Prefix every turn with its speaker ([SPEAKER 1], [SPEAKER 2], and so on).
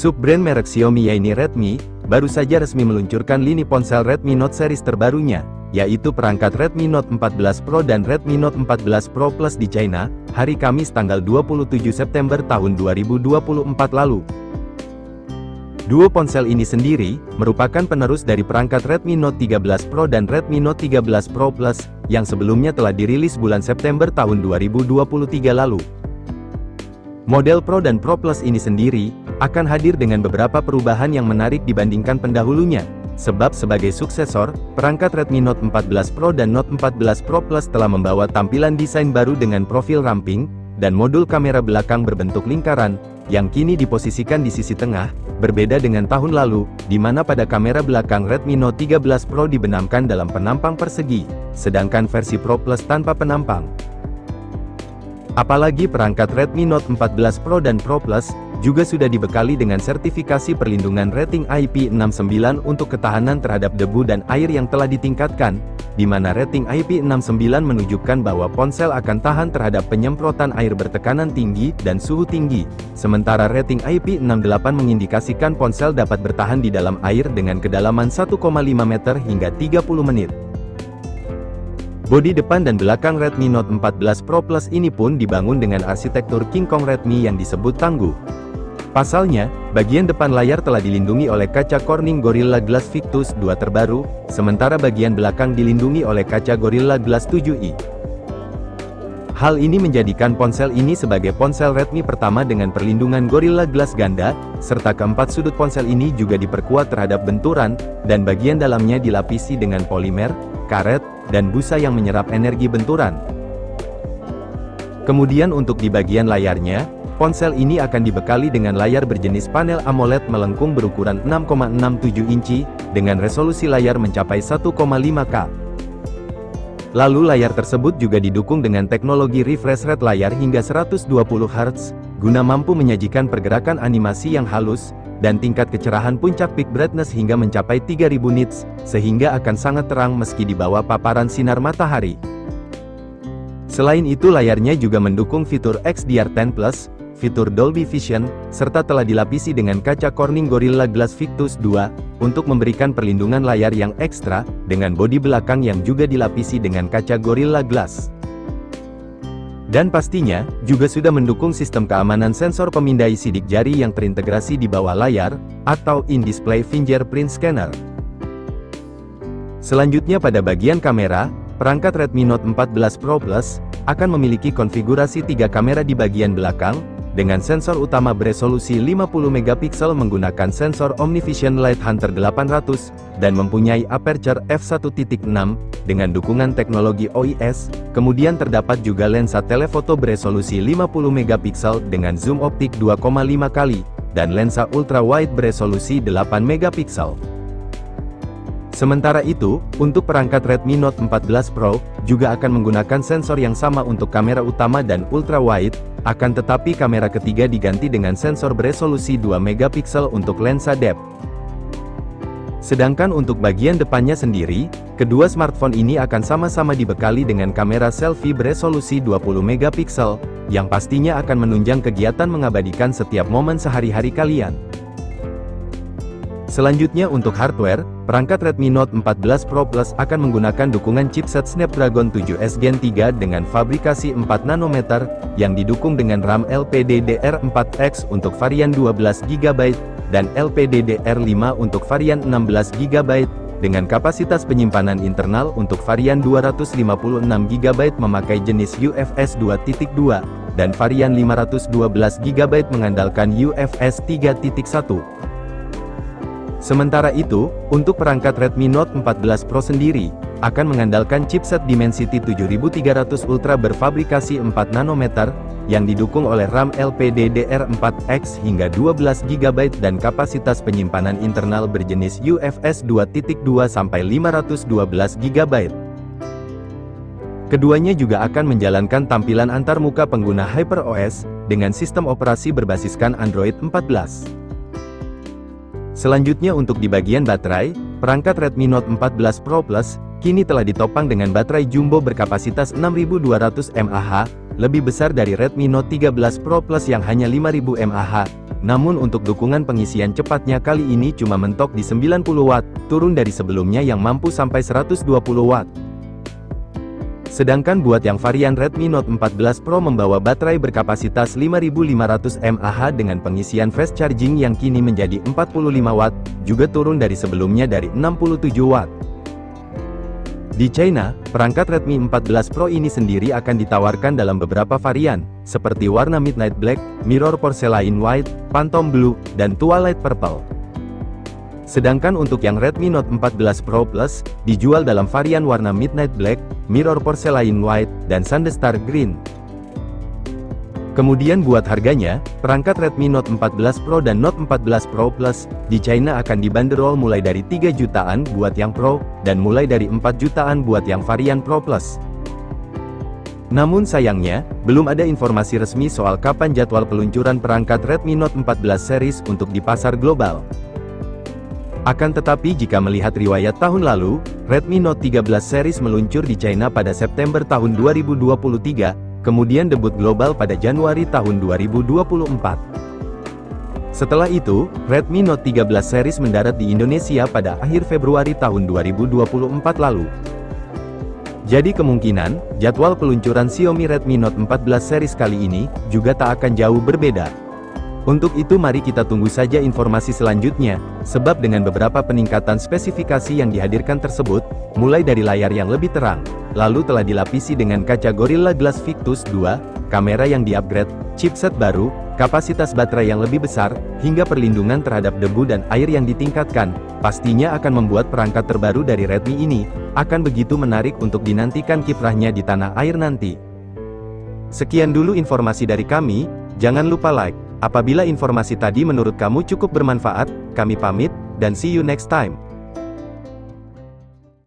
[SPEAKER 1] Sub-brand merek Xiaomi yaitu Redmi, baru saja resmi meluncurkan lini ponsel Redmi Note series terbarunya, yaitu perangkat Redmi Note 14 Pro dan Redmi Note 14 Pro Plus di China, hari Kamis tanggal 27 September tahun 2024 lalu. Dua ponsel ini sendiri, merupakan penerus dari perangkat Redmi Note 13 Pro dan Redmi Note 13 Pro Plus, yang sebelumnya telah dirilis bulan September tahun 2023 lalu. Model Pro dan Pro Plus ini sendiri, akan hadir dengan beberapa perubahan yang menarik dibandingkan pendahulunya, sebab sebagai suksesor, perangkat Redmi Note 14 Pro dan Note 14 Pro Plus telah membawa tampilan desain baru dengan profil ramping, dan modul kamera belakang berbentuk lingkaran, yang kini diposisikan di sisi tengah, berbeda dengan tahun lalu, di mana pada kamera belakang Redmi Note 13 Pro dibenamkan dalam penampang persegi, sedangkan versi Pro Plus tanpa penampang. Apalagi perangkat Redmi Note 14 Pro dan Pro Plus, juga sudah dibekali dengan sertifikasi perlindungan rating IP69 untuk ketahanan terhadap debu dan air yang telah ditingkatkan, di mana rating IP69 menunjukkan bahwa ponsel akan tahan terhadap penyemprotan air bertekanan tinggi dan suhu tinggi, sementara rating IP68 mengindikasikan ponsel dapat bertahan di dalam air dengan kedalaman 1,5 meter hingga 30 menit. Bodi depan dan belakang Redmi Note 14 Pro Plus ini pun dibangun dengan arsitektur King Kong Redmi yang disebut tangguh. Pasalnya, bagian depan layar telah dilindungi oleh kaca Corning Gorilla Glass Victus 2 terbaru, sementara bagian belakang dilindungi oleh kaca Gorilla Glass 7i. Hal ini menjadikan ponsel ini sebagai ponsel Redmi pertama dengan perlindungan Gorilla Glass ganda, serta keempat sudut ponsel ini juga diperkuat terhadap benturan, dan bagian dalamnya dilapisi dengan polimer, karet, dan busa yang menyerap energi benturan. Kemudian untuk di bagian layarnya, ponsel ini akan dibekali dengan layar berjenis panel AMOLED melengkung berukuran 6,67 inci, dengan resolusi layar mencapai 1,5K. Lalu layar tersebut juga didukung dengan teknologi refresh rate layar hingga 120 Hz, guna mampu menyajikan pergerakan animasi yang halus, dan tingkat kecerahan puncak peak brightness hingga mencapai 3000 nits, sehingga akan sangat terang meski di bawah paparan sinar matahari. Selain itu layarnya juga mendukung fitur XDR10+, fitur Dolby Vision, serta telah dilapisi dengan kaca Corning Gorilla Glass Victus 2, untuk memberikan perlindungan layar yang ekstra, dengan bodi belakang yang juga dilapisi dengan kaca Gorilla Glass. Dan pastinya, juga sudah mendukung sistem keamanan sensor pemindai sidik jari yang terintegrasi di bawah layar, atau in-display fingerprint scanner. Selanjutnya pada bagian kamera, perangkat Redmi Note 14 Pro Plus, akan memiliki konfigurasi 3 kamera di bagian belakang, dengan sensor utama beresolusi 50 megapiksel menggunakan sensor OmniVision Light Hunter 800, dan mempunyai aperture f1.6, dengan dukungan teknologi OIS, kemudian terdapat juga lensa telefoto beresolusi 50 megapiksel dengan zoom optik 2,5 kali, dan lensa ultrawide beresolusi 8 megapiksel. Sementara itu, untuk perangkat Redmi Note 14 Pro, juga akan menggunakan sensor yang sama untuk kamera utama dan ultrawide, akan tetapi kamera ketiga diganti dengan sensor beresolusi 2 megapiksel untuk lensa depth. Sedangkan untuk bagian depannya sendiri, kedua smartphone ini akan sama-sama dibekali dengan kamera selfie beresolusi 20 megapiksel, yang pastinya akan menunjang kegiatan mengabadikan setiap momen sehari-hari kalian. Selanjutnya untuk hardware, perangkat Redmi Note 14 Pro Plus akan menggunakan dukungan chipset Snapdragon 7s Gen 3 dengan fabrikasi 4 nanometer, yang didukung dengan RAM LPDDR4X untuk varian 12GB, dan LPDDR5 untuk varian 16GB, dengan kapasitas penyimpanan internal untuk varian 256GB memakai jenis UFS 2.2, dan varian 512GB mengandalkan UFS 3.1. Sementara itu, untuk perangkat Redmi Note 14 Pro sendiri, akan mengandalkan chipset Dimensity 7300 Ultra berfabrikasi 4 nanometer, yang didukung oleh RAM LPDDR4X hingga 12GB dan kapasitas penyimpanan internal berjenis UFS 2.2 sampai 512GB. Keduanya juga akan menjalankan tampilan antarmuka pengguna HyperOS, dengan sistem operasi berbasiskan Android 14. Selanjutnya untuk di bagian baterai, perangkat Redmi Note 14 Pro Plus, kini telah ditopang dengan baterai jumbo berkapasitas 6200 mAh, lebih besar dari Redmi Note 13 Pro Plus yang hanya 5000 mAh, Namun untuk dukungan pengisian cepatnya kali ini cuma mentok di 90 Watt, turun dari sebelumnya yang mampu sampai 120 Watt. Sedangkan buat yang varian Redmi Note 14 Pro membawa baterai berkapasitas 5500 mAh dengan pengisian fast charging yang kini menjadi 45 Watt, juga turun dari sebelumnya dari 67 Watt. Di China, perangkat Redmi 14 Pro ini sendiri akan ditawarkan dalam beberapa varian, seperti warna Midnight Black, Mirror Porcelain White, Phantom Blue, dan Twilight Purple. Sedangkan untuk yang Redmi Note 14 Pro Plus, dijual dalam varian warna Midnight Black, Mirror Porcelain White, dan Sandestar Green. Kemudian buat harganya, perangkat Redmi Note 14 Pro dan Note 14 Pro Plus, di China akan dibanderol mulai dari 3 jutaan buat yang Pro, dan mulai dari 4 jutaan buat yang varian Pro Plus. Namun sayangnya, belum ada informasi resmi soal kapan jadwal peluncuran perangkat Redmi Note 14 series untuk di pasar global. Akan tetapi jika melihat riwayat tahun lalu, Redmi Note 13 series meluncur di China pada September tahun 2023, kemudian debut global pada Januari tahun 2024. Setelah itu, Redmi Note 13 series mendarat di Indonesia pada akhir Februari tahun 2024 lalu. Jadi kemungkinan, jadwal peluncuran Xiaomi Redmi Note 14 series kali ini, juga tak akan jauh berbeda. Untuk itu mari kita tunggu saja informasi selanjutnya, sebab dengan beberapa peningkatan spesifikasi yang dihadirkan tersebut, mulai dari layar yang lebih terang, lalu telah dilapisi dengan kaca Gorilla Glass Victus 2, kamera yang di-upgrade, chipset baru, kapasitas baterai yang lebih besar, hingga perlindungan terhadap debu dan air yang ditingkatkan, pastinya akan membuat perangkat terbaru dari Redmi ini, akan begitu menarik untuk dinantikan kiprahnya di tanah air nanti. Sekian dulu informasi dari kami, jangan lupa like. Apabila informasi tadi menurut kamu cukup bermanfaat, kami pamit, dan see you next time.